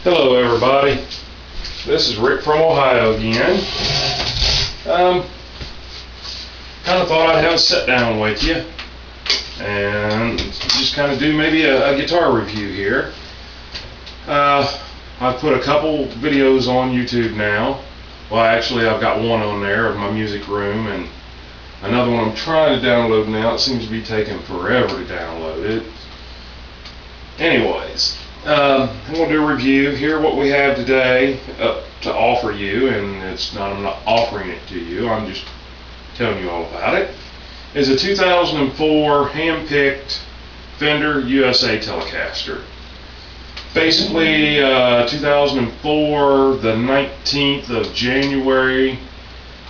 Hello everybody, this is Rick from Ohio again. Kind of thought I'd have a sit down with you and just kind of do maybe a guitar review here. I've put a couple videos on YouTube now. Well, actually I've got one on there of my music room, and another one I'm trying to download now. It seems to be taking forever to download it. Anyways, I'm going to do a review here. What we have today to offer you, and I'm not offering it to you, I'm just telling you all about it, is a 2004 hand-picked Fender USA Telecaster. Basically, 2004, the 19th of January,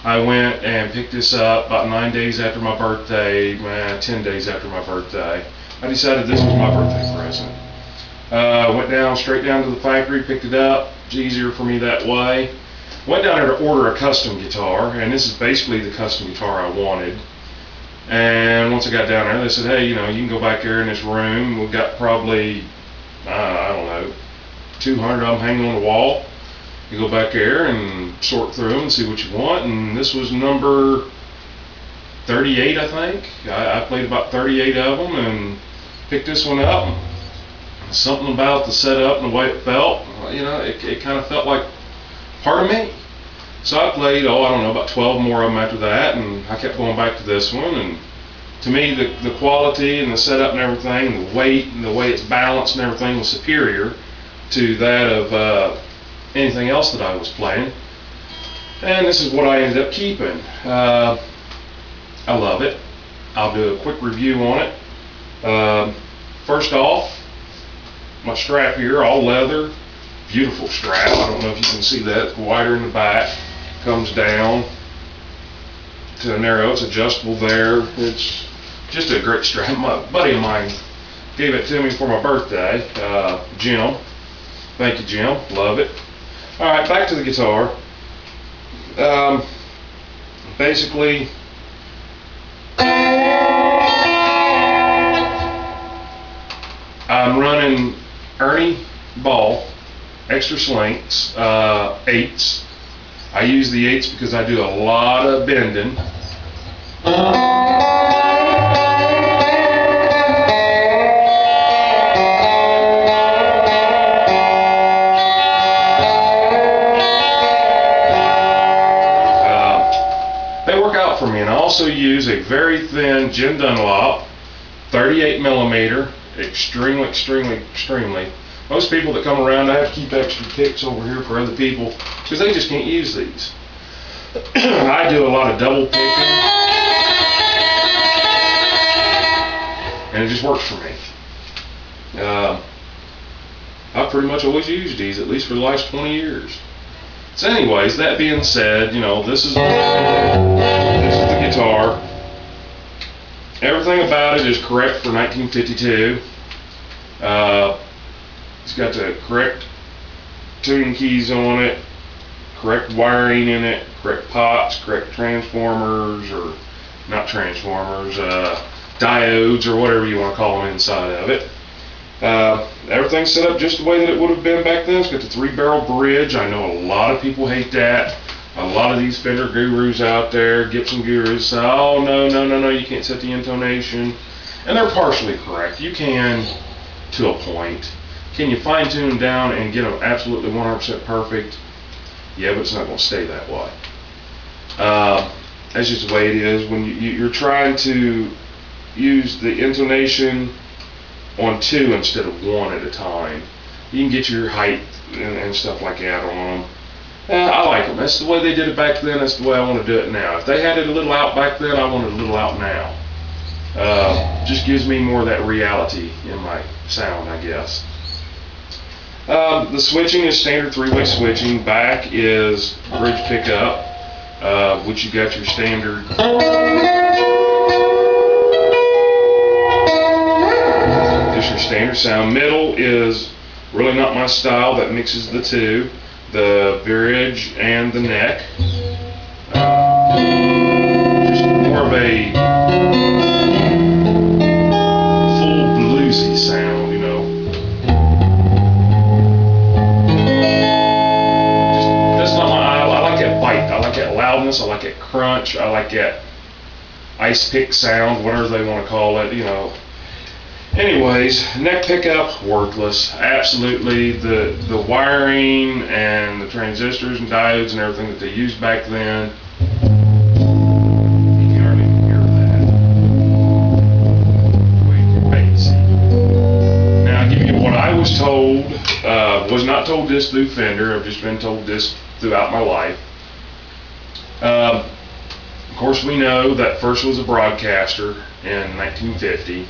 I went and picked this up about 9 days after my birthday, 10 days after my birthday. I decided this was my birthday present. Went straight down to the factory, picked it up. It's easier for me that way. Went down there to order a custom guitar, and this is basically the custom guitar I wanted. And once I got down there, they said, hey, you can go back there in this room. We've got probably, I don't know, 200 of them hanging on the wall. You go back there and sort through them and see what you want. And this was number 38, I think. I played about 38 of them and picked this one up. Something about the setup and the way it felt, it kind of felt like part of me. So I played, I don't know, about 12 more of them after that, and I kept going back to this one. And to me, the quality and the setup and everything, and the weight and the way it's balanced and everything was superior to that of anything else that I was playing. And this is what I ended up keeping. I love it. I'll do a quick review on it. First off, my strap here, all leather, beautiful strap. I don't know if you can see that. It's wider in the back, comes down to a narrow. It's adjustable there. It's just a great strap. My buddy of mine gave it to me for my birthday, Jim. Thank you, Jim. Love it. All right, back to the guitar. Basically, I'm running Ernie ball, extra slinks, 8s. I use the 8s because I do a lot of bending. They work out for me, and I also use a very thin Jim Dunlop 38 millimeter. Extremely. Most people that come around, I have to keep extra picks over here for other people because they just can't use these. I do a lot of double picking, and it just works for me. I've pretty much always used these, at least for the last 20 years. So anyways, that being said, this is the guitar. Everything about it is correct for 1952. It's got the correct tuning keys on it, correct wiring in it, correct pots, correct transformers, or not transformers, diodes, or whatever you want to call them inside of it. Everything's set up just the way that it would have been back then. It's got the 3-barrel bridge. I know a lot of people hate that. A lot of these Fender gurus out there, Gibson gurus, say, oh no, you can't set the intonation. And they're partially correct. You can, to a point. Can you fine tune them down and get them absolutely 100% perfect? Yeah, but it's not going to stay that way. That's just the way it is. When you're trying to use the intonation on 2 instead of 1 at a time, you can get your height and stuff like that on them. I like them. That's the way they did it back then. That's the way I want to do it now. If they had it a little out back then, I want it a little out now. Just gives me more of that reality in my sound, I guess. The switching is standard 3-way switching. Back is bridge pickup, which you got your standard just your standard sound. Middle is really not my style. That mixes the two, the bridge and the neck. Just more of a full bluesy sound, loudness, I like that crunch, I like that ice pick sound, whatever they want to call it, you know. Anyways, neck pickup, worthless. Absolutely, the wiring and the transistors and diodes and everything that they used back then, you can hardly hear that. Way too basic. Now, I'll give you what I was told. Was not told this through Fender. I've just been told this throughout my life. Of course, we know that first was a broadcaster in 1950.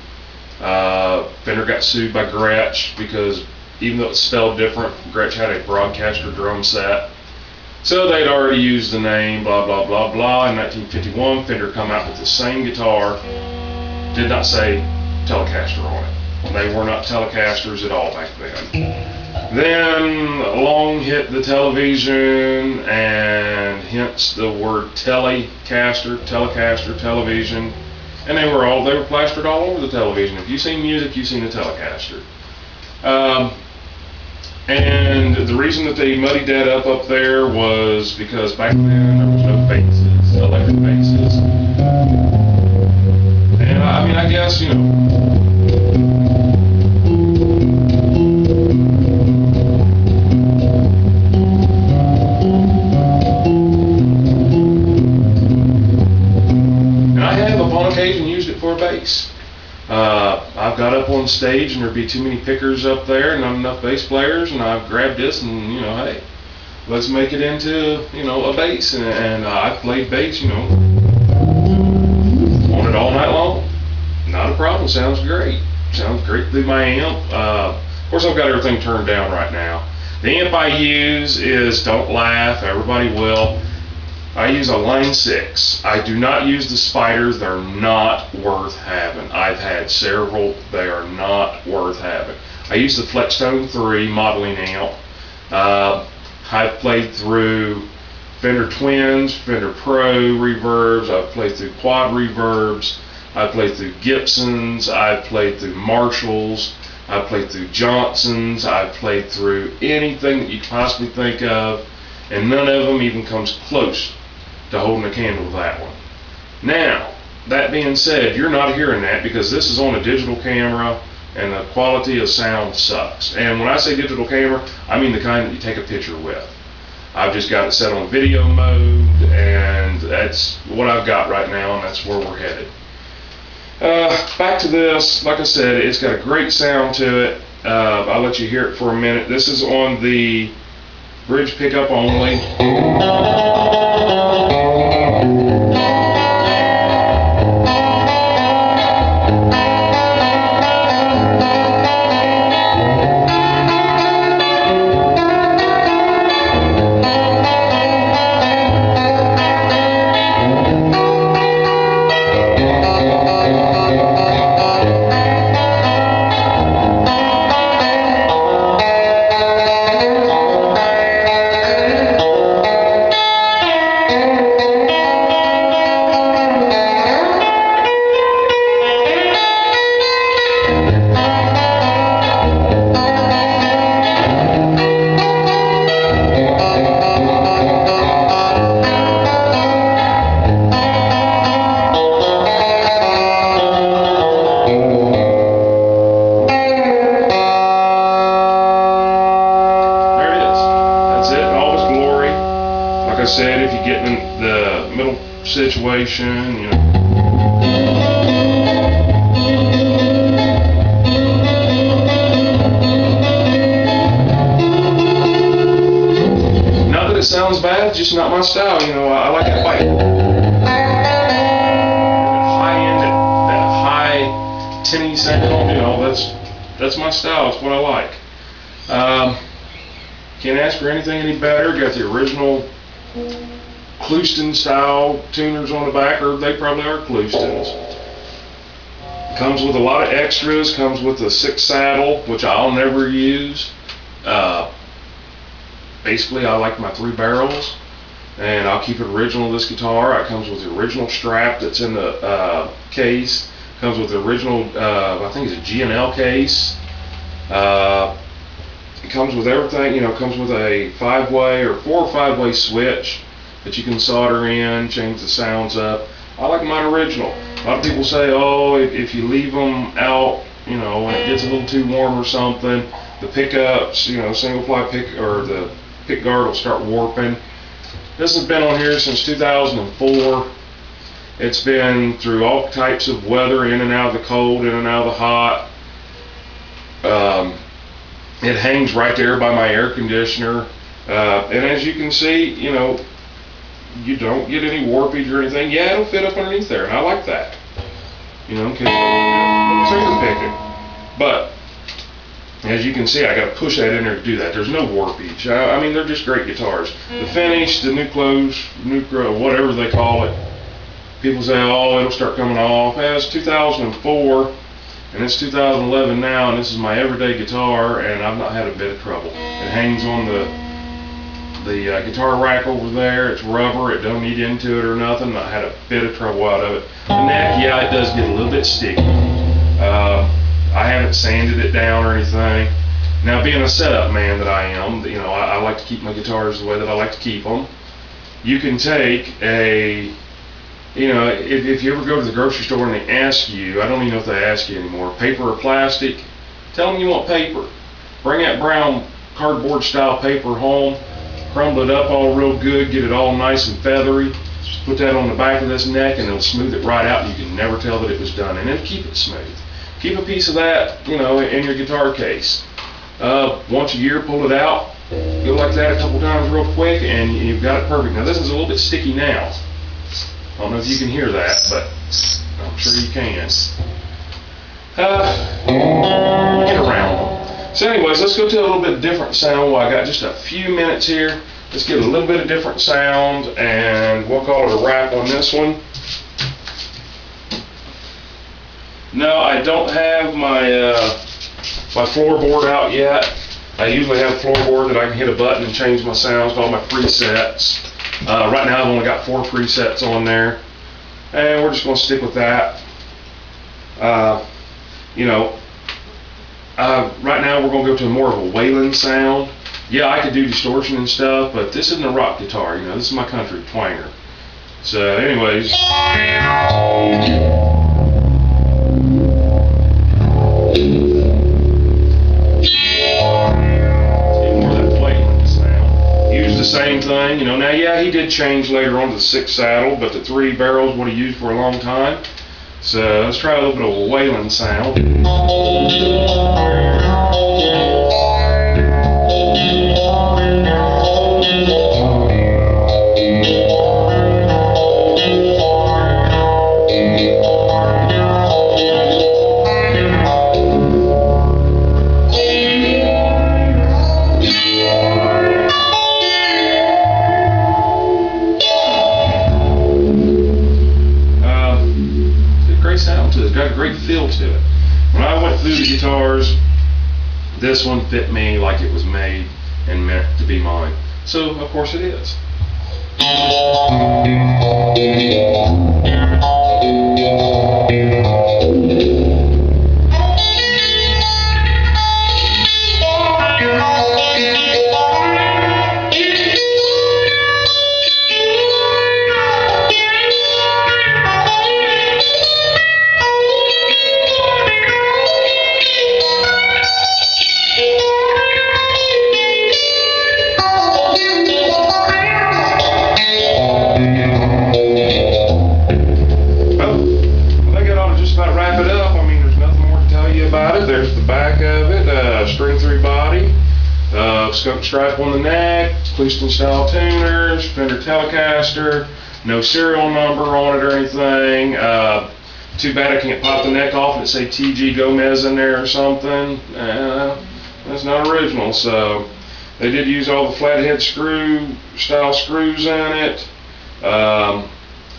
Fender got sued by Gretsch because even though it's spelled different, Gretsch had a broadcaster drum set. So they'd already used the name, blah, blah, blah, blah. In 1951, Fender come out with the same guitar, did not say Telecaster on it. They were not Telecasters at all back then. Then along hit the television, and hence the word Telecaster, television. And they were plastered all over the television. If you've seen music, you've seen a Telecaster. And the reason that they muddied that up there was because back then there was no basses, electric basses. And I mean, I guess, you know, occasion used it for a bass. I've got up on stage and there'd be too many pickers up there and not enough bass players, and I've grabbed this and, you know, hey, let's make it into, you know, a bass, and I played bass, you know, on it all night long. Not a problem. Sounds great. Sounds great through my amp. Of course, I've got everything turned down right now. The amp I use is, don't laugh, everybody will, I use a line 6. I do not use the spiders. They're not worth having. I've had several. They are not worth having. I use the Flextone 3 modeling amp. I've played through Fender Twins, Fender Pro reverbs. I've played through quad reverbs. I've played through Gibsons. I've played through Marshalls. I've played through Johnsons. I've played through anything that you can possibly think of, and none of them even comes close to holding a candle to that one. Now, that being said, you're not hearing that because this is on a digital camera and the quality of sound sucks. And when I say digital camera, I mean the kind that you take a picture with. I've just got it set on video mode, and that's what I've got right now, and that's where we're headed. Back to this, like I said, it's got a great sound to it. I'll let you hear it for a minute. This is on the bridge pickup only. I said, if you get in the middle situation, you know. Not that it sounds bad, it's just not my style, you know. I like that bite. High end, that high tinny sound, you know, that's my style, it's what I like. Can't ask for anything any better. Got the original Clouston style tuners on the back, or they probably are Cloustons. Comes with a lot of extras, comes with a 6 saddle, which I'll never use. Basically, I like my 3 barrels, and I'll keep it original, this guitar. It comes with the original strap that's in the case. Comes with the original, I think it's a G&L case. It comes with everything, you know, it comes with a 5-way or 4 or 5-way switch. that you can solder in, change the sounds up. I like mine original. A lot of people say, oh, if you leave them out, you know, when it gets a little too warm or something, the pickups, you know, single ply pick or the pick guard will start warping. This has been on here since 2004. It's been through all types of weather, in and out of the cold, in and out of the hot. It hangs right there by my air conditioner, and as you can see, you know, you don't get any warpage or anything. Yeah, it'll fit up underneath there, and I like that. You know, in case I'm finger picking. But as you can see, I got to push that in there to do that. There's no warpage. I mean, they're just great guitars. The finish, the nuclear, whatever they call it. People say, oh, it'll start coming off. Yeah, it's 2004. And it's 2011 now, and this is my everyday guitar, and I've not had a bit of trouble. It hangs on the guitar rack over there. It's rubber. It don't eat into it or nothing. I had a bit of trouble out of it. The neck, yeah, it does get a little bit sticky. I haven't sanded it down or anything. Now, being a setup man that I am, you know, I like to keep my guitars the way that I like to keep them. You can take a... You know, if you ever go to the grocery store and they ask you, I don't even know if they ask you anymore, paper or plastic, tell them you want paper. Bring that brown cardboard style paper home, crumble it up all real good, get it all nice and feathery, put that on the back of this neck and it'll smooth it right out and you can never tell that it was done, and then keep it smooth. Keep a piece of that, you know, in your guitar case. Once a year, pull it out, go like that a couple times real quick and you've got it perfect. Now this is a little bit sticky now. I don't know if you can hear that, but I'm sure you can. Get around them. So anyways, let's go to a little bit different sound. Well, I got just a few minutes here. Let's get a little bit of different sound, and we'll call it a wrap on this one. No, I don't have my my floorboard out yet. I usually have a floorboard that I can hit a button and change my sounds to all my presets. Right now I've only got 4 presets on there, and we're just going to stick with that. You know, right now we're going to go to more of a wailing sound. Yeah, I could do distortion and stuff, but this isn't a rock guitar, you know, this is my country twanger. So anyways, same thing, you know. Now, yeah, he did change later on to the 6 saddle, but the 3 barrels what he used for a long time. So let's try a little bit of a wailing sound. Got a great feel to it. When I went through the guitars, this one fit me like it was made and meant to be mine. So, of course, it is. There's the back of it, string 3 body, skunk stripe on the neck, Cleaston style tuners, Fender Telecaster, no serial number on it or anything. Too bad I can't pop the neck off and it say TG Gomez in there or something. That's not original. So they did use all the flathead screw style screws in it.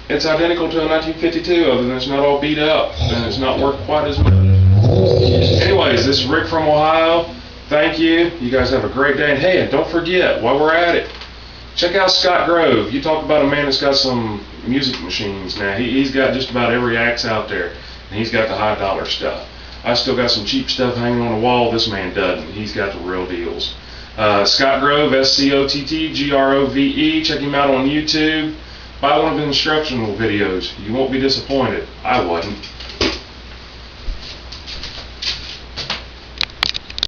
It's identical to a 1952, other than it's not all beat up and it's not worth quite as much. Anyways, this is Rick from Ohio. Thank you. You guys have a great day. And hey, and don't forget, while we're at it, check out Scott Grove. You talk about a man that's got some music machines now. He's got just about every axe out there, and he's got the high dollar stuff. I still got some cheap stuff hanging on the wall. This man doesn't. He's got the real deals. Scott Grove, SCOTTGROVE. Check him out on YouTube. Buy one of the instructional videos. You won't be disappointed. I wasn't.